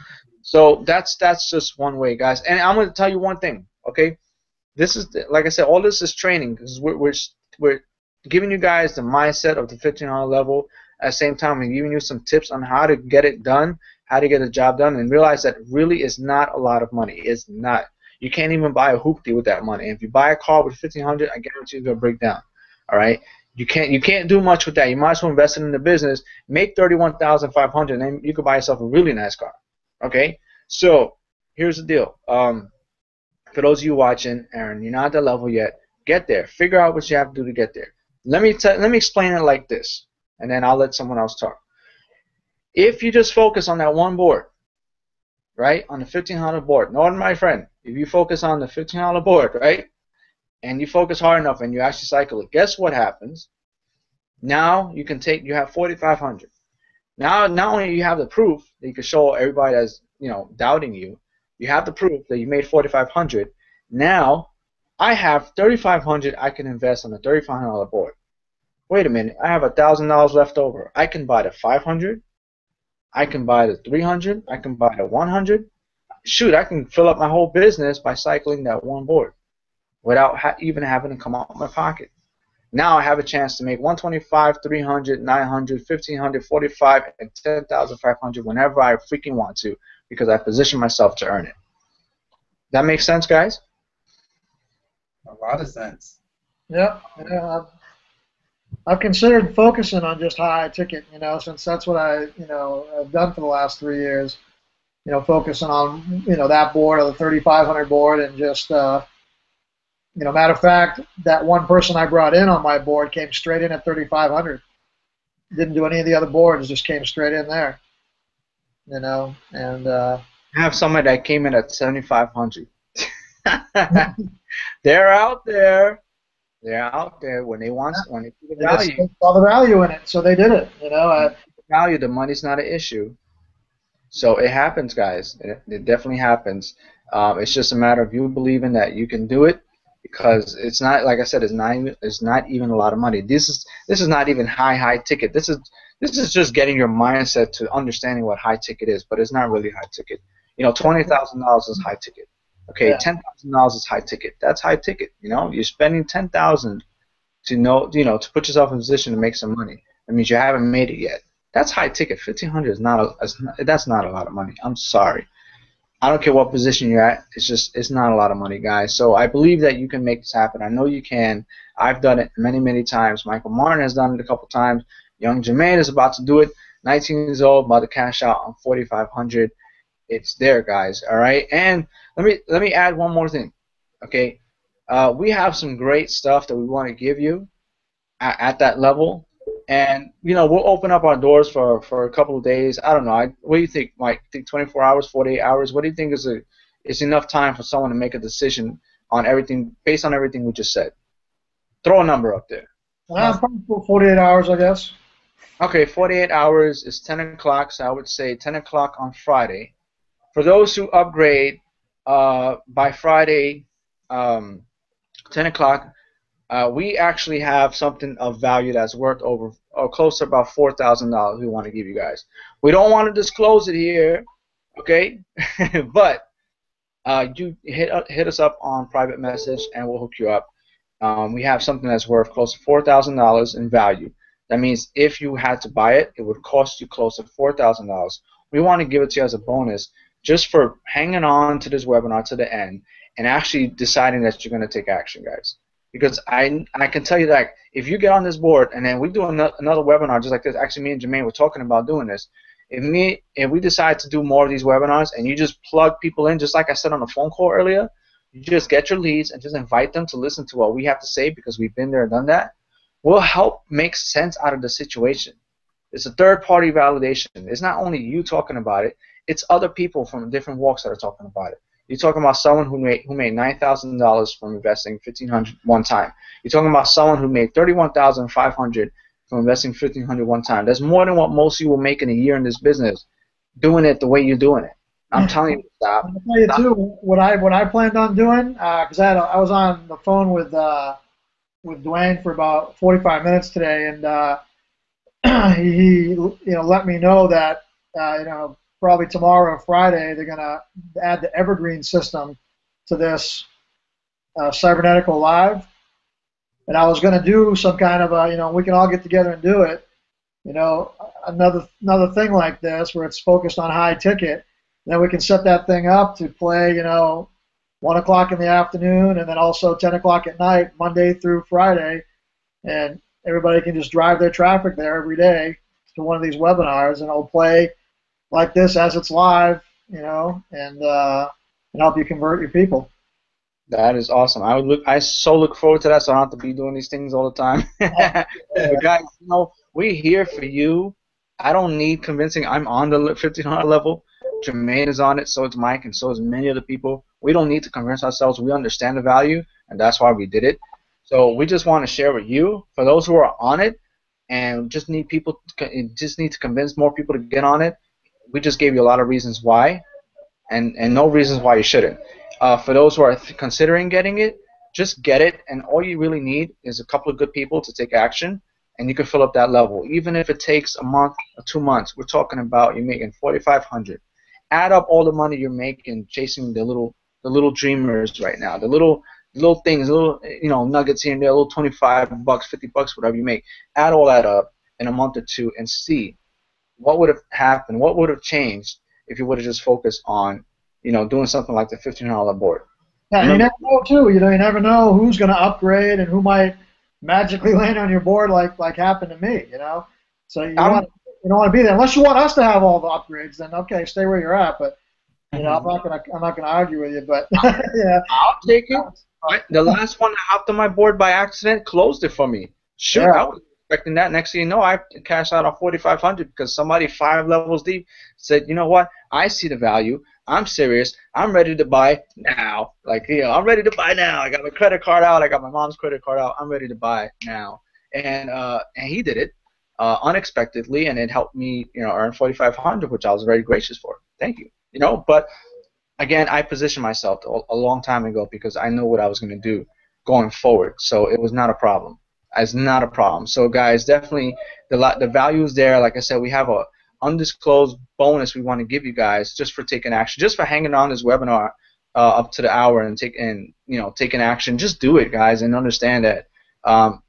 So that's just one way, guys. And I'm going to tell you one thing, okay? This is, like I said, all this is training because we're giving you guys the mindset of the $1,500 level. At the same time, we're giving you some tips on how to get it done, how to get the job done, and realize that really is not a lot of money. It's not. You can't even buy a hoopty with that money. And if you buy a car with $1,500, I guarantee it's gonna break down. All right. You can't do much with that. You might as well invest it in the business, make $31,500, and then you could buy yourself a really nice car. Okay. So here's the deal. For those of you watching, Aaron, you're not at that level yet. Get there. Figure out what you have to do to get there. Let me explain it like this, and then I'll let someone else talk. If you just focus on that one board, right, on the $1,500 board, no, my friend, if you focus on the $1,500 board, right, and you focus hard enough and you actually cycle it, guess what happens? Now you have 4,500. Now, not only you have the proof that you can show everybody that's doubting you, you have the proof that you made 4,500. Now I have 3,500 I can invest on a $3,500 board. Wait a minute, I have $1,000 left over. I can buy the 500. I can buy the 300. I can buy the 100. Shoot, I can fill up my whole business by cycling that one board without even having to come out of my pocket. Now I have a chance to make 125, 300, 900, 1,500, 45, and 10,500 whenever I freaking want to because I position myself to earn it. That makes sense, guys? A lot of sense. Yeah. I've considered focusing on just high ticket, since that's what I've done for the last 3 years. Focusing on, that board or the 3,500 board and just, matter of fact, that one person I brought in on my board came straight in at 3,500. Didn't do any of the other boards, just came straight in there, and. I have somebody that came in at 7,500. They're out there. They're out there when they see the value. They saw the value in it, so they did it. Value, the money's not an issue. So it happens, guys. It definitely happens. It's just a matter of you believing that you can do it, because it's not, like I said, it's not even a lot of money. This is not even high ticket. This is just getting your mindset to understanding what high ticket is, but it's not really high ticket. $20,000 is high ticket. Okay, yeah. $10,000 is high ticket. That's high ticket. You're spending $10,000 to put yourself in a position to make some money. That means you haven't made it yet. That's high ticket. $1,500 that's not a lot of money. I'm sorry. I don't care what position you're at. It's not a lot of money, guys. So I believe that you can make this happen. I know you can. I've done it many, many times. Michael Martin has done it a couple times. Young Jermaine is about to do it. 19 years old, about to cash out on 4,500. It's there, guys. All right. And let me add one more thing. Okay. We have some great stuff that we want to give you at that level. And, we'll open up our doors for a couple of days. I don't know. What do you think, Mike? Think 24 hours, 48 hours? What do you think is enough time for someone to make a decision on everything, based on everything we just said? Throw a number up there. Probably 48 hours, I guess. Okay, 48 hours is 10 o'clock, so I would say 10 o'clock on Friday. For those who upgrade by Friday, 10 o'clock, we actually have something of value that's worth over or close to about $4,000 we want to give you guys. We don't want to disclose it here, okay? But you hit us up on private message and we'll hook you up. We have something that's worth close to $4,000 in value. That means if you had to buy it, it would cost you close to $4,000. We want to give it to you as a bonus just for hanging on to this webinar to the end and actually deciding that you're going to take action, guys. Because I can tell you that if you get on this board and then we do another webinar just like this, actually me and Jermaine were talking about doing this. If we decide to do more of these webinars and you just plug people in, just like I said on the phone call earlier, you just get your leads and just invite them to listen to what we have to say because we've been there and done that, we'll help make sense out of the situation. It's a third-party validation. It's not only you talking about it, it's other people from different walks that are talking about it. You're talking about someone who made $9,000 from investing 1,500 one time. You're talking about someone who made 31,500 from investing 1,500 one time. That's more than what most of you will make in a year in this business, doing it the way you're doing it. I'm telling you, stop. I'll tell you Stop. too what I planned on doing because I was on the phone with Dwayne for about 45 minutes today, and he let me know that probably tomorrow or Friday they're gonna add the Evergreen system to this Cybernetical Live, and I was gonna do some kind of we can all get together and do it, another thing like this where it's focused on high ticket. Then we can set that thing up to play 1 o'clock in the afternoon, and then also 10 o'clock at night, Monday through Friday, and everybody can just drive their traffic there every day to one of these webinars, and it'll play like this as it's live, and help you convert your people. That is awesome. I so look forward to that, so I don't have to be doing these things all the time. But guys, we're here for you. I don't need convincing. I'm on the 1,500 level. Jermaine is on it, so is Mike, and so is many other people. We don't need to convince ourselves. We understand the value, and that's why we did it. So we just want to share with you, for those who are on it, and just need to convince more people to get on it. We just gave you a lot of reasons why, and no reasons why you shouldn't. For those who are considering getting it, just get it, and all you really need is a couple of good people to take action, and you can fill up that level. Even if it takes a month or 2 months, we're talking about you making $4,500. Add up all the money you're making chasing the little dreamers right now, the little things, little nuggets here and there, little $25, $50, whatever you make. Add all that up in a month or two and see what would have happened, what would have changed if you would have just focused on doing something like the $1,500 board. Yeah, you never know too. You never know who's going to upgrade and who might magically land on your board like happened to me. So you don't want to be there unless you want us to have all the upgrades. Then okay, stay where you're at. But I'm not gonna argue with you. But yeah, I'll take it. Right. The last one that hopped on my board by accident closed it for me. Shoot, yeah. I was expecting that. Next thing you know, I cashed out on 4,500 because somebody 5 levels deep said, you know what? I see the value. I'm serious. I'm ready to buy now. I'm ready to buy now. I got my credit card out. I got my mom's credit card out. I'm ready to buy now. And he did it unexpectedly, and it helped me, earn 4,500, which I was very gracious for. Thank you. But again, I positioned myself a long time ago because I know what I was going to do going forward. So it was not a problem. It's not a problem. So guys, definitely the value is there. Like I said, we have a undisclosed bonus we want to give you guys just for taking action, just for hanging on this webinar up to the hour and taking action. Just do it, guys, and understand that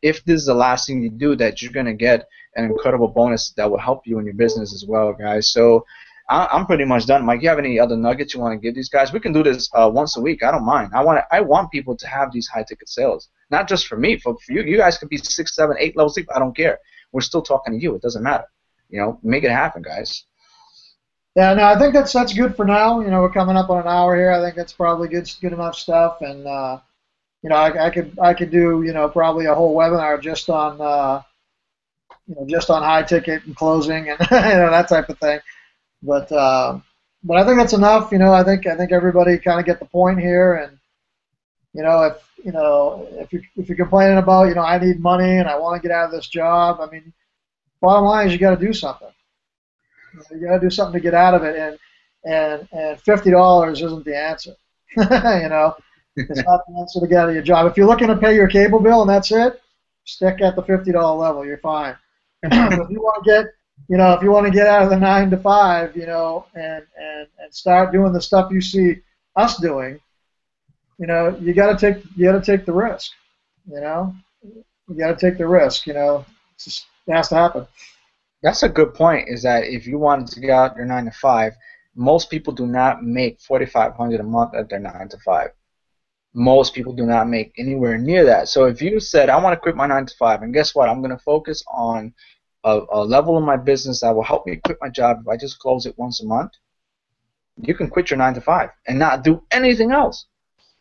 if this is the last thing you do, that you're going to get an incredible bonus that will help you in your business as well, guys. So I'm pretty much done. Mike, you have any other nuggets you want to give these guys? We can do this once a week. I don't mind. I want people to have these high ticket sales, not just for me. For you, you guys could be 6, 7, 8 levels deep. I don't care. We're still talking to you. It doesn't matter. Make it happen, guys. Yeah, no, I think that's good for now. We're coming up on an hour here. I think that's probably good enough stuff. And I could do probably a whole webinar just on high ticket and closing and that type of thing. But I think that's enough. I think everybody kind of get the point here. And if you're complaining about I need money and I want to get out of this job, I mean, bottom line is you got to do something. You got to do something to get out of it, and $50 isn't the answer. It's not the answer to get out of your job. If you're looking to pay your cable bill and that's it, stick at the $50 level. You're fine. If you want to get out of the 9 to 5, and start doing the stuff you see us doing, you got to take the risk. You got to take the risk. It has to happen. That's a good point, is that if you wanted to get out your 9 to 5, most people do not make $4,500 a month at their 9 to 5. Most people do not make anywhere near that. So if you said, I want to quit my 9 to 5, and guess what? I'm going to focus on a level in my business that will help me quit my job if I just close it once a month, you can quit your 9 to 5 and not do anything else.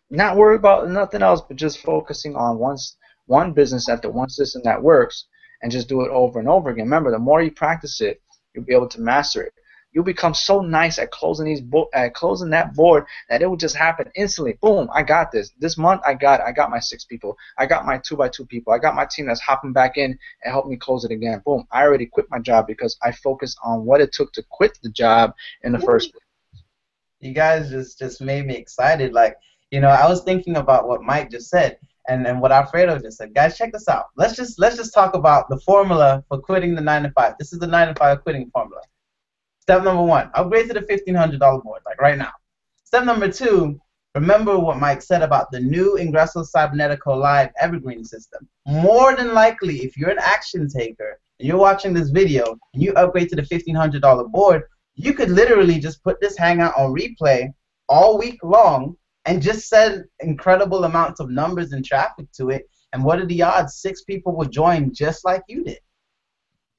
Not worry about nothing else, but just focusing on one business at the one system that works, and just do it over and over again. Remember, the more you practice it, you'll be able to master it. you'll become so nice at closing closing that board that it will just happen instantly. Boom, I got this. This month I got my 6 people. I got my 2x2 people. I got my team that's hopping back in and help me close it again. Boom, I already quit my job because I focused on what it took to quit the job in the first place. You guys just made me excited. Like, you know, I was thinking about what Mike just said and what Alfredo just said. Guys, check this out. Let's just talk about the formula for quitting the 9 to 5. This is the 9 to 5 quitting formula. Step number 1, upgrade to the $1,500 board, like right now. Step number 2, remember what Mike said about the new Ingresso Cybernetico Live Evergreen system. More than likely, if you're an action taker and you're watching this video and you upgrade to the $1,500 board, you could literally just put this Hangout on replay all week long and just send incredible amounts of numbers and traffic to it. And what are the odds? 6 people will join just like you did.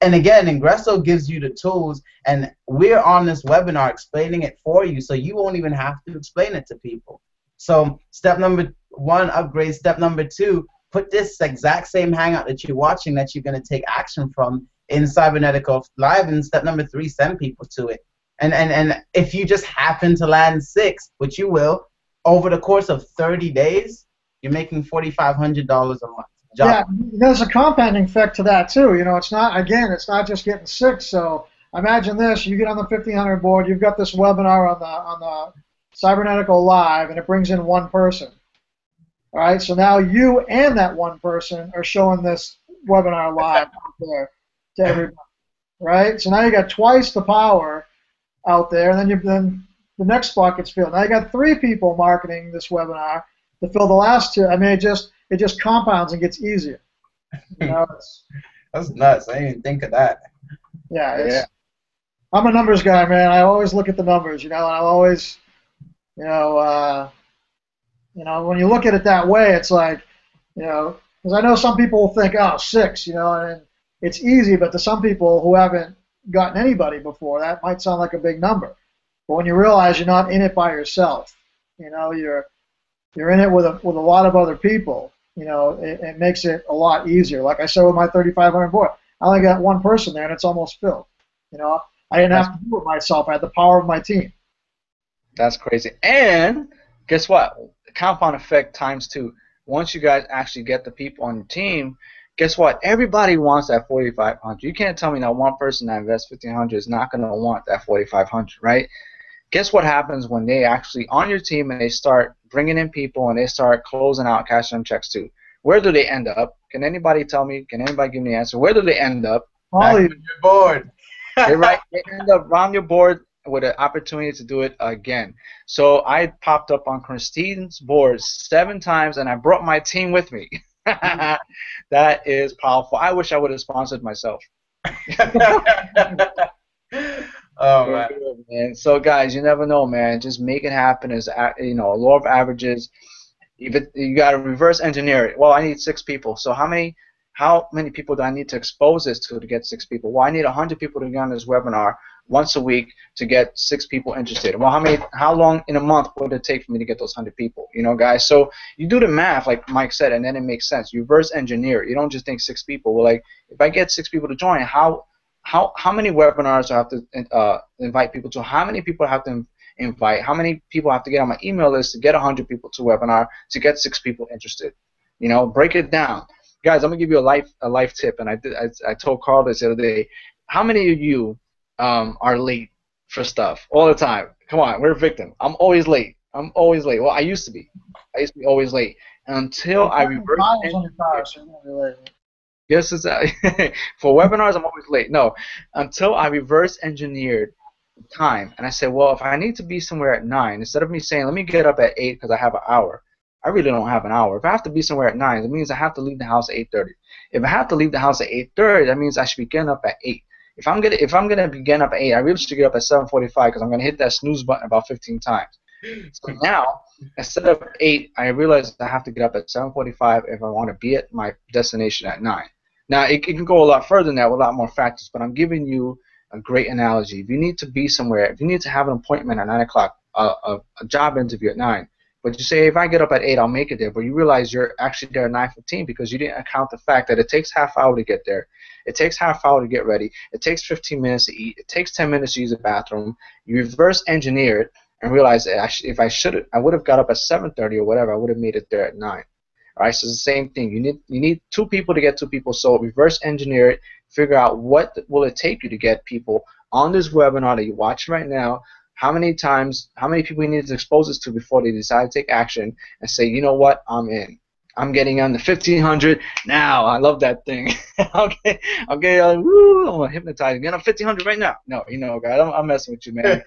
And again, Ingresso gives you the tools, and we're on this webinar explaining it for you, so you won't even have to explain it to people. So step number 1, upgrade. Step number 2, put this exact same Hangout that you're watching that you're going to take action from in Cybernetico Live. And step number 3, send people to it. And if you just happen to land 6, which you will, over the course of 30 days, you're making $4,500 a month. Yeah, there's a compounding effect to that too. You know, it's not just getting 6. So imagine this: you get on the 1,500 board, you've got this webinar on the Cybernetico Live, and it brings in 1 person. All right, so now you and that 1 person are showing this webinar live out there to everybody. Right, so now you got twice the power out there, and then the next bucket's filled. Now you got 3 people marketing this webinar to fill the last 2. I mean, it just compounds and gets easier. You know, that's nuts. I didn't even think of that. Yeah. I'm a numbers guy, man. I always look at the numbers, you know, and I always, you know, when you look at it that way, it's like, you know, because I know some people will think, oh, 6, you know, and it's easy, but to some people who haven't gotten anybody before, that might sound like a big number. But when you realize you're not in it by yourself, you know, you're in it with a lot of other people, you know, it makes it a lot easier. Like I said with my 3,500 board, I only got 1 person there and it's almost filled. You know, I didn't have to do it myself. I had the power of my team. That's crazy. And guess what? Compound effect times 2. Once you guys actually get the people on your team, guess what? Everybody wants that 4,500. You can't tell me that 1 person that invests 1,500 is not going to want that 4,500, right? Guess what happens when they actually on your team and they start bringing in people and they start closing out cash them checks too? Where do they end up? Can anybody tell me? Can anybody give me the answer? Where do they end up? On your board. They end up on your board with an opportunity to do it again. So I popped up on Christine's board 7 times and I brought my team with me. That is powerful. I wish I would have sponsored myself. Oh man. So guys, you never know, man. Just make it happen. Is you know, law of averages. You got to reverse engineer it. Well, I need 6 people. So how many people do I need to expose this to get 6 people? Well, I need 100 people to get on this webinar once a week to get 6 people interested. Well, how long in a month would it take for me to get those 100 people? You know, guys. So you do the math, like Mike said, and then it makes sense. You reverse engineer it. You don't just think 6 people. Well, like if I get 6 people to join, how many webinars do I have to invite people to? How many people I have to invite? How many people I have to get on my email list to get 100 people to a webinar to get 6 people interested? You know, break it down. Guys, I'm gonna give you a life tip, and I told Carl this the other day. How many of you are late for stuff all the time? Come on, we're a victim. I'm always late. Well, I used to be. Always late until I reversed engineered. Yes, for webinars, I'm always late. No, until I reverse engineered time, and I said, well, if I need to be somewhere at 9, instead of me saying, let me get up at 8 because I have an hour, I really don't have an hour. If I have to be somewhere at 9, it means I have to leave the house at 8:30. If I have to leave the house at 8:30, that means I should be getting up at 8. If I'm gonna be getting up at 8, I really should get up at 7:45 because I'm gonna hit that snooze button about 15 times. So now, instead of 8, I realize I have to get up at 7:45 if I want to be at my destination at 9. Now, it can go a lot further than that with a lot more factors, but I'm giving you a great analogy. If you need to be somewhere, if you need to have an appointment at 9 o'clock, a job interview at 9, But you say, if I get up at 8, I'll make it there. But you realize you're actually there at 9:15 because you didn't account the fact that it takes half hour to get there. It takes half hour to get ready. It takes 15 minutes to eat. It takes 10 minutes to use the bathroom. You reverse engineer it and realize that if I would have got up at 7:30 or whatever, I would have made it there at 9. All right, so it's the same thing. You need two people to get two people. So reverse engineer it. Figure out what will it take you to get people on this webinar that you're watching right now. How many people you need to expose this to before they decide to take action and say, you know what, I'm in. I'm getting on the 1500 now. I love that thing. Okay, woo, I'm hypnotized. Get on 1500 right now. No, guys, I'm messing with you, man.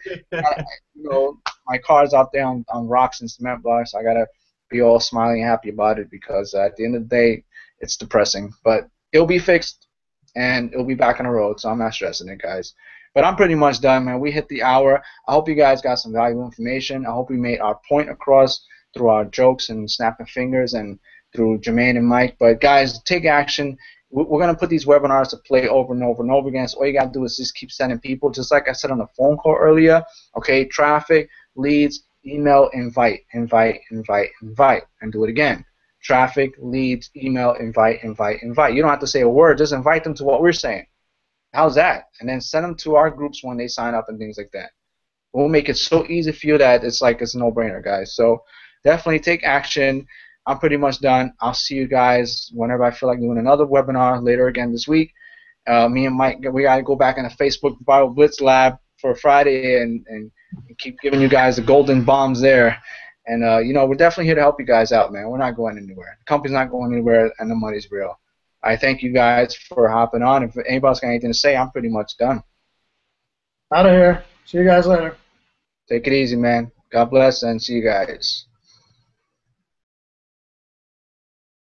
My car's out there on rocks and cement blocks. I gotta be all smiling and happy about it because at the end of the day, it's depressing. But it'll be fixed and it'll be back on the road, so I'm not stressing it, guys. But I'm pretty much done, man. We hit the hour. I hope you guys got some valuable information. I hope we made our point across through our jokes and snapping fingers and through Jermaine and Mike. But, guys, take action. We're going to put these webinars to play over and over and over again. So all you got to do is just keep sending people. Just like I said on the phone call earlier, okay, traffic, leads, email, invite, and do it again. Traffic, leads, email, invite. You don't have to say a word. Just invite them to what we're saying. How's that? And then send them to our groups when they sign up and things like that. We'll make it so easy for you that it's like it's a no-brainer, guys. So definitely take action. I'm pretty much done. I'll see you guys whenever I feel like doing another webinar later again this week. Me and Mike, we got to go back in the Facebook Bible Blitz Lab for Friday and keep giving you guys the golden bombs there. And, we're definitely here to help you guys out, man. We're not going anywhere. The company's not going anywhere, and the money's real. I thank you guys for hopping on. If anybody's got anything to say, I'm pretty much done. Out of here. See you guys later. Take it easy, man. God bless, and see you guys.